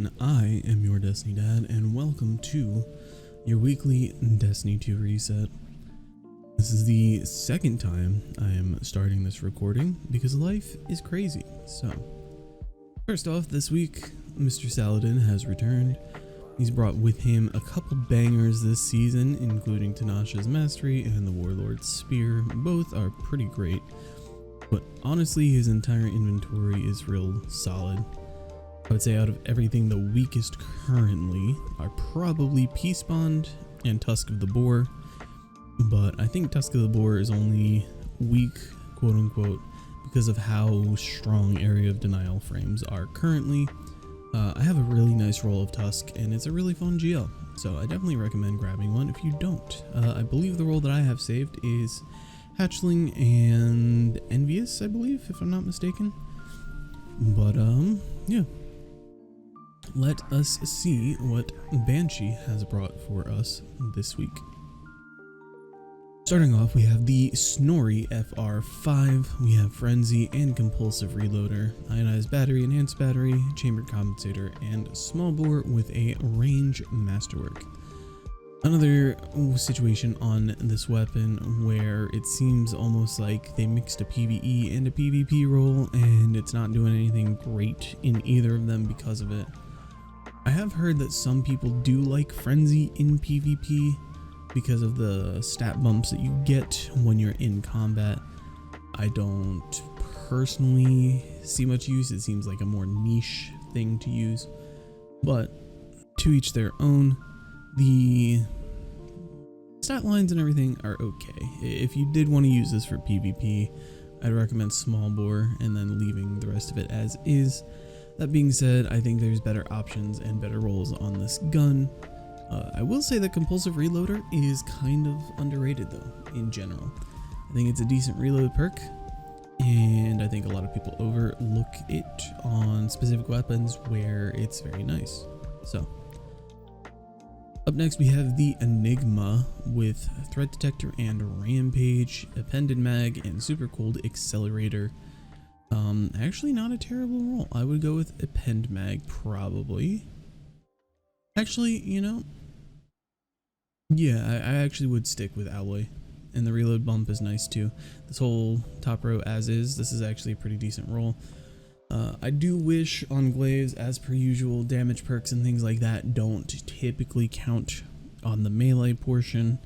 everyone, I am your Destiny Dad, and welcome to your weekly Destiny 2 reset. This is the second time I am starting this recording because life is crazy. So, first off, this week, Mr. Saladin has returned. He's brought with him a couple bangers this season, including Tanasha's Mastery and the Warlord's Spear. Both are pretty great, but honestly, his entire inventory is real solid. I would say out of everything, the weakest currently are probably Peace Bond and Tusk of the Boar, but I think Tusk of the Boar is only weak, quote unquote, because of how strong Area of Denial frames are currently. I have a really nice roll of Tusk, and it's a really fun GL, so I definitely recommend grabbing one if you don't. I believe the roll that I have saved is Hatchling and Envious, I believe, if I'm not mistaken. But, yeah. Let us see what Banshee has brought for us this week. Starting off, we have the Snorri FR5, we have Frenzy and Compulsive Reloader, Ionized Battery, Enhanced Battery, Chambered Compensator, and Small Bore with a Range Masterwork. Another situation on this weapon where it seems almost like they mixed a PvE and a PvP role, and it's not doing anything great in either of them because of it. I have heard that some people do like Frenzy in PvP because of the stat bumps that you get when you're in combat. I don't personally see much use. It seems like a more niche thing to use, but to each their own. The stat lines and everything are okay. If you did want to use this for PvP, I'd recommend Small Bore and then leaving the rest of it as is. That being said, I think there's better options and better rolls on this gun. I will say that Compulsive Reloader is kind of underrated though, in general. I think it's a decent reload perk, and I think a lot of people overlook it on specific weapons where it's very nice. So, up next we have the Enigma with Threat Detector and Rampage, Appended Mag, and Super Cold Accelerator. Actually not a terrible roll. I would go with Append Mag probably. Actually, you know, yeah, I actually would stick with Alloy, and the reload bump is nice too. This whole top row as is, this is actually a pretty decent roll. I do wish on glaives, as per usual, damage perks and things like that don't typically count on the melee portion.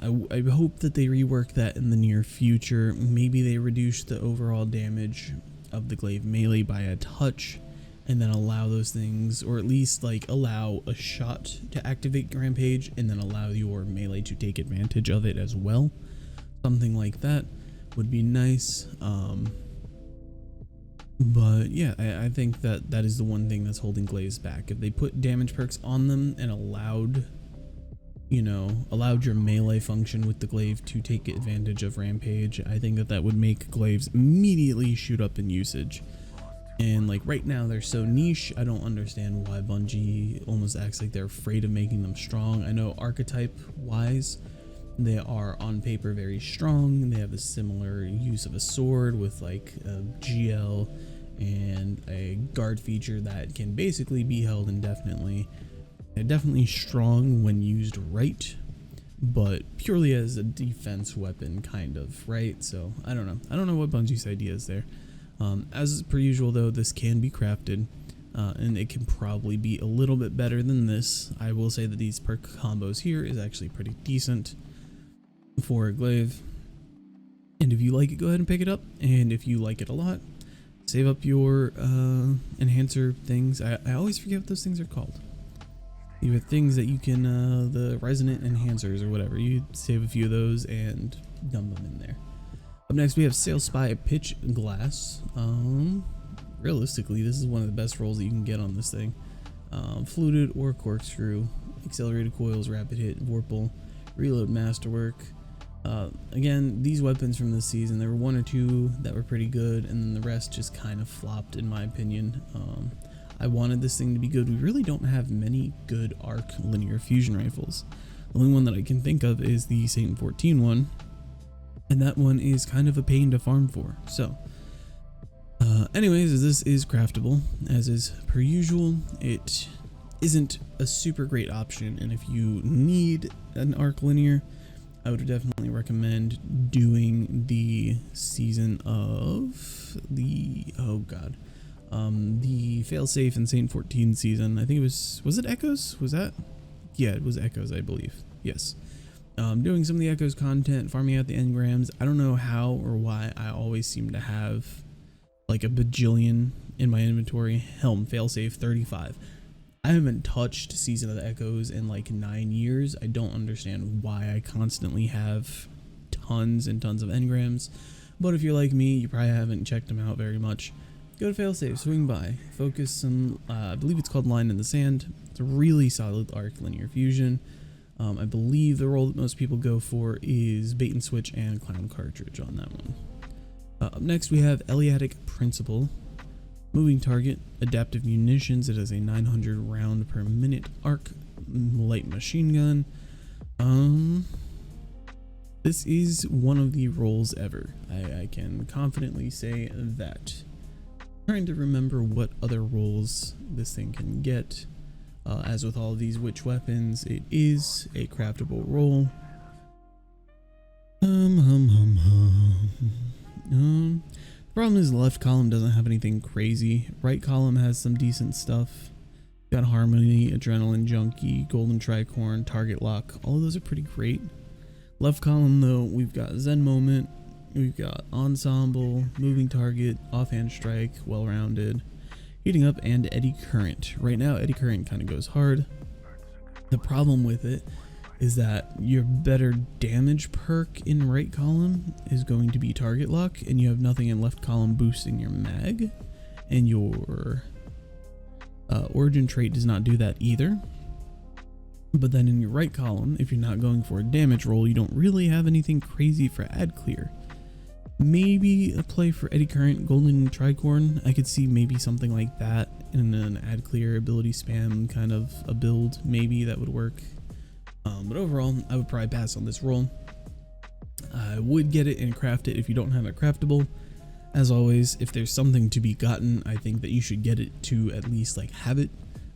I hope that they rework that in the near future. Maybe they reduce the overall damage of the glaive melee by a touch, and then allow those things, or at least like allow a shot to activate Rampage and then allow your melee to take advantage of it as well. Something like that would be nice. But yeah, I think that is the one thing that's holding glaives back. If they put damage perks on them and allowed your melee function with the glaive to take advantage of Rampage, I think that would make glaives immediately shoot up in usage. And like right now they're so niche, I don't understand why Bungie almost acts like they're afraid of making them strong. I know archetype wise, they are on paper very strong. They have a similar use of a sword with like a GL and a guard feature that can basically be held indefinitely. They're definitely strong when used right, but purely as a defense weapon kind of, right? So I don't know what Bungie's idea is there. As per usual though, this can be crafted, and it can probably be a little bit better than this. I will say that these perk combos here is actually pretty decent for a glaive, and if you like it, go ahead and pick it up, and if you like it a lot, save up your enhancer things. I always forget what those things are called. You have things that you can, the resonant enhancers or whatever, you save a few of those and dump them in there. Up next we have Sail Spy Pitch Glass. Realistically, this is one of the best rolls that you can get on this thing. Fluted or Corkscrew, Accelerated Coils, Rapid Hit, Vorpal, Reload Masterwork. Again, these weapons from this season, there were one or two that were pretty good, and then the rest just kind of flopped in my opinion. I wanted this thing to be good. We really don't have many good arc linear fusion rifles. The only one that I can think of is the Satan 14 one, and that one is kind of a pain to farm for. So Anyways, this is craftable, as is per usual. It isn't a super great option, and if you need an arc linear, I would definitely recommend doing the season of the the failsafe and Saint 14 season. I think it was it Echoes? Was that? Yeah, it was Echoes, I believe. Yes. Doing some of the Echoes content, farming out the engrams. I don't know how or why I always seem to have like a bajillion in my inventory. Helm failsafe 35. I haven't touched Season of the Echoes in like 9 years. I don't understand why I constantly have tons and tons of engrams, but if you're like me, you probably haven't checked them out very much. Go to failsafe, swing by, focus some, I believe it's called Line in the Sand. It's a really solid arc linear fusion. I believe the role that most people go for is bait and switch and clown cartridge on that one. Up next we have Eliatic Principle. Moving target, adaptive munitions. It has a 900 round per minute arc light machine gun. This is one of the roles ever. I can confidently say that. Trying to remember what other roles this thing can get. As with all of these witch weapons, it is a craftable role. The problem is the left column doesn't have anything crazy. Right column has some decent stuff. Got Harmony, Adrenaline Junkie, Golden Tricorn, Target Lock. All of those are pretty great. Left column though, we've got Zen Moment, we've got Ensemble, Moving Target, Offhand Strike, Well-Rounded, Heating Up, and Eddy Current. Right now Eddy Current kind of goes hard. The problem with it is that your better damage perk in right column is going to be Target Lock, and you have nothing in left column boosting your mag, and your origin trait does not do that either. But then in your right column, if you're not going for a damage roll, you don't really have anything crazy for ad clear. Maybe a play for Eddy Current, Golden Tricorn. I could see maybe something like that in an ad clear ability spam kind of a build. Maybe that would work. But overall, I would probably pass on this roll. I would get it and craft it if you don't have it craftable. As always, if there's something to be gotten, I think that you should get it to at least like have it.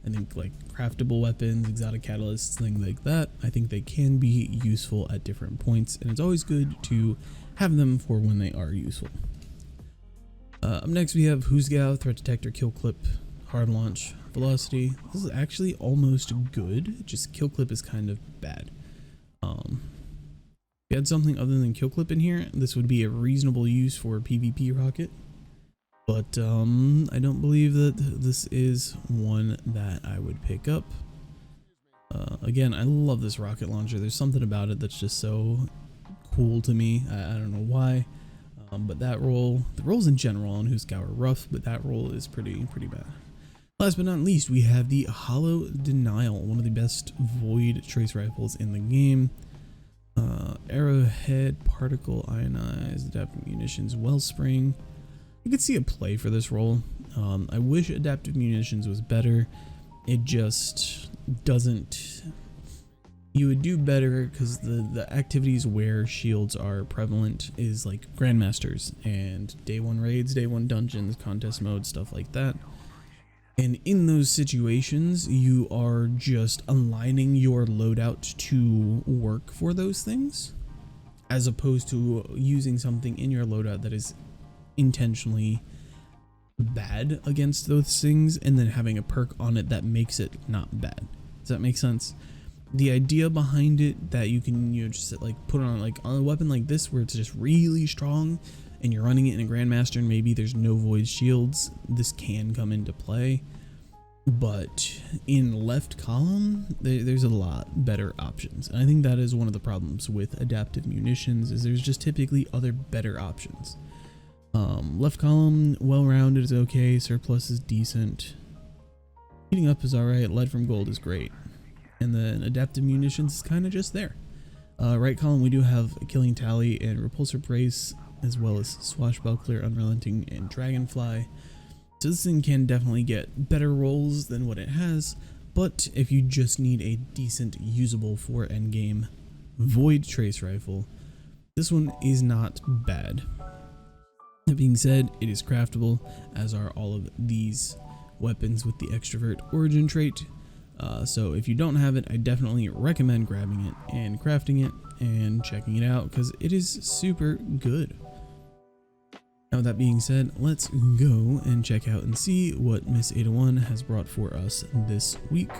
I think like craftable weapons, exotic catalysts, things like that, I think they can be useful at different points, and it's always good to have them for when they are useful. Up next we have Husgao, Threat Detector, Kill Clip, Hard Launch, Velocity. This is actually almost good, just Kill Clip is kind of bad. If you had something other than Kill Clip in here, this would be a reasonable use for a PvP rocket. But I don't believe that this is one that I would pick up. Again, I love this rocket launcher. There's something about it that's just so cool to me. I don't know why. But that roll, the rolls in general on Husgao are rough, but that roll is pretty bad. Last but not least, we have the Hollow Denial, one of the best void trace rifles in the game. Arrowhead, Particle, Ionized, Adaptive Munitions, Wellspring. You could see a play for this role. I wish Adaptive Munitions was better. It just doesn't. You would do better because the activities where shields are prevalent is like Grandmasters and Day 1 raids, Day 1 dungeons, contest mode, stuff like that. And in those situations, you are just aligning your loadout to work for those things, as opposed to using something in your loadout that is intentionally bad against those things and then having a perk on it that makes it not bad. Does that make sense? The idea behind it that you can just like put on like on a weapon like this where it's just really strong and you're running it in a Grandmaster and maybe there's no void shields, this can come into play. But in left column, there's a lot better options. And I think that is one of the problems with Adaptive Munitions, is there's just typically other better options. Left column, well-rounded is okay, surplus is decent, heating up is alright, lead from gold is great, and then Adaptive Munitions is kind of just there. Right column we do have Killing Tally and Repulsor Brace, as well as Swashbuckler, Unrelenting, and Dragonfly. So this thing can definitely get better rolls than what it has, but if you just need a decent usable for endgame void trace rifle, this one is not bad. That being said, it is craftable, as are all of these weapons with the extrovert origin trait. So if you don't have it, I definitely recommend grabbing it and crafting it and checking it out, because it is super good. Now with that being said, let's go and check out and see what Miss 801 has brought for us this week.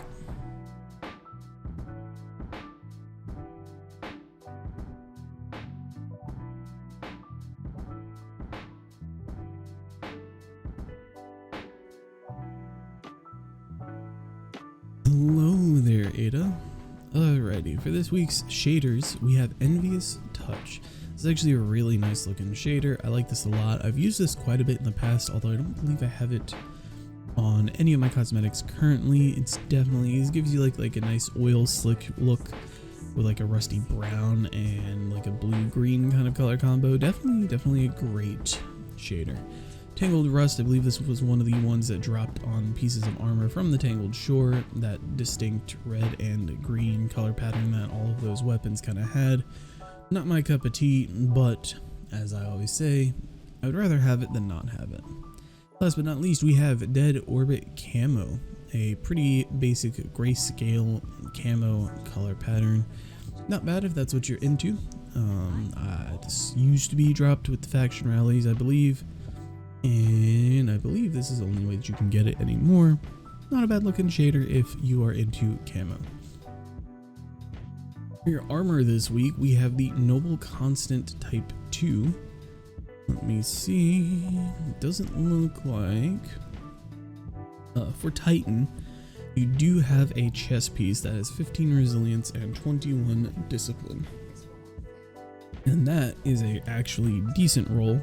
Hello there, Ada. Alrighty, for this week's shaders, we have Envious Touch. This is actually a really nice looking shader. I like this a lot. I've used this quite a bit in the past, although I don't believe I have it on any of my cosmetics currently. It gives you like a nice oil slick look with like a rusty brown and like a blue green kind of color combo. Definitely a great shader. Tangled Rust, I believe this was one of the ones that dropped on pieces of armor from the Tangled Shore, that distinct red and green color pattern that all of those weapons kind of had. Not my cup of tea, but as I always say, I would rather have it than not have it. Last but not least, we have Dead Orbit Camo, a pretty basic grayscale camo color pattern. Not bad if that's what you're into. This used to be dropped with the faction rallies, I believe. And I believe this is the only way that you can get it anymore. Not a bad looking shader if you are into camo. For your armor this week, we have the Noble Constant Type 2. Let me see. It doesn't look like... for Titan, you do have a chest piece that has 15 resilience and 21 discipline. And that is a actually decent roll.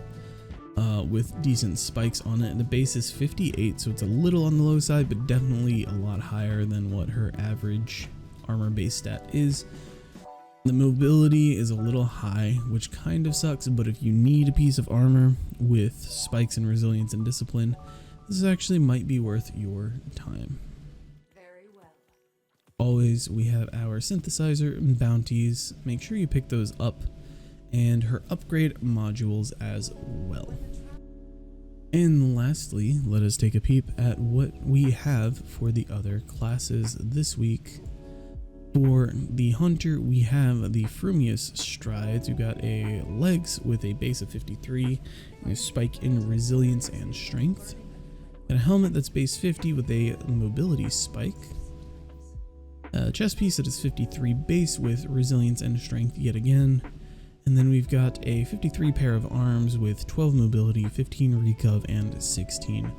With decent spikes on it, and the base is 58, so it's a little on the low side, but definitely a lot higher than what her average armor base stat is. The mobility is a little high, which kind of sucks, but if you need a piece of armor with spikes and resilience and discipline, this actually might be worth your time. Very well. Always, we have our synthesizer and bounties. Make sure you pick those up, and her upgrade modules as well. And lastly, let us take a peep at what we have for the other classes this week. For the Hunter, we have the Frumious Strides. We've got a legs with a base of 53 and a spike in resilience and strength. And a helmet that's base 50 with a mobility spike. A chest piece that is 53 base with resilience and strength yet again. And then we've got a 53 pair of arms with 12 mobility, 15 recov, and 16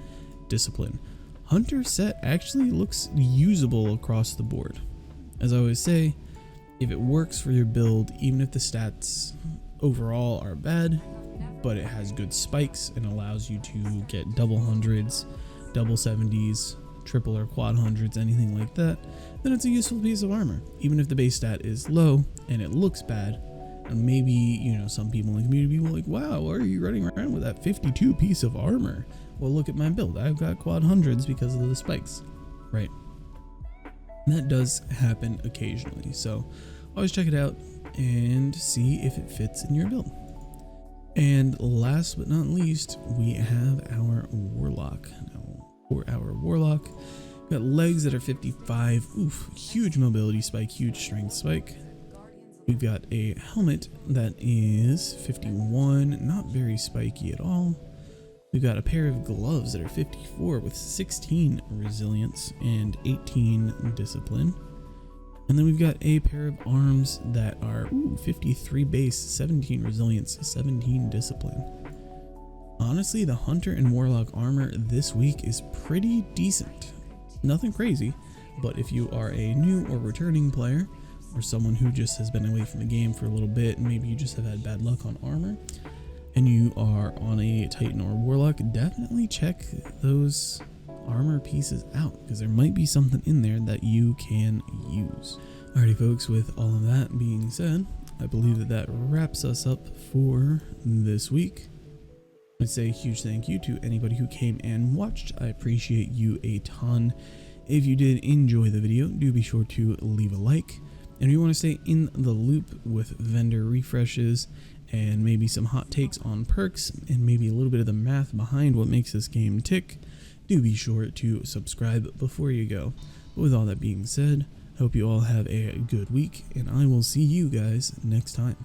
discipline. Hunter set actually looks usable across the board. As I always say, if it works for your build, even if the stats overall are bad, but it has good spikes and allows you to get double hundreds, double 70s, triple or quad hundreds, anything like that, then it's a useful piece of armor. Even if the base stat is low and it looks bad, and maybe, you know, some people in the community will be like, wow, why are you running around with that 52 piece of armor? Well, look at my build. I've got quad hundreds because of the spikes, right? And that does happen occasionally. So always check it out and see if it fits in your build. And last but not least, we have our Warlock. Now, for our Warlock, we've got legs that are 55. Oof, huge mobility spike, huge strength spike. We've got a helmet that is 51, not very spiky at all. We've got a pair of gloves that are 54 with 16 resilience and 18 discipline. And then we've got a pair of arms that are 53 base, 17 resilience, 17 discipline. Honestly, the Hunter and Warlock armor this week is pretty decent. Nothing crazy, but if you are a new or returning player, or someone who just has been away from the game for a little bit, and maybe you just have had bad luck on armor, and you are on a Titan or Warlock, definitely check those armor pieces out, because there might be something in there that you can use. Alrighty folks, with all of that being said, I believe that wraps us up for this week. I'd say a huge thank you to anybody who came and watched. I appreciate you a ton. If you did enjoy the video, do be sure to leave a like. And if you want to stay in the loop with vendor refreshes and maybe some hot takes on perks, and maybe a little bit of the math behind what makes this game tick, do be sure to subscribe before you go. But with all that being said, hope you all have a good week, and I will see you guys next time.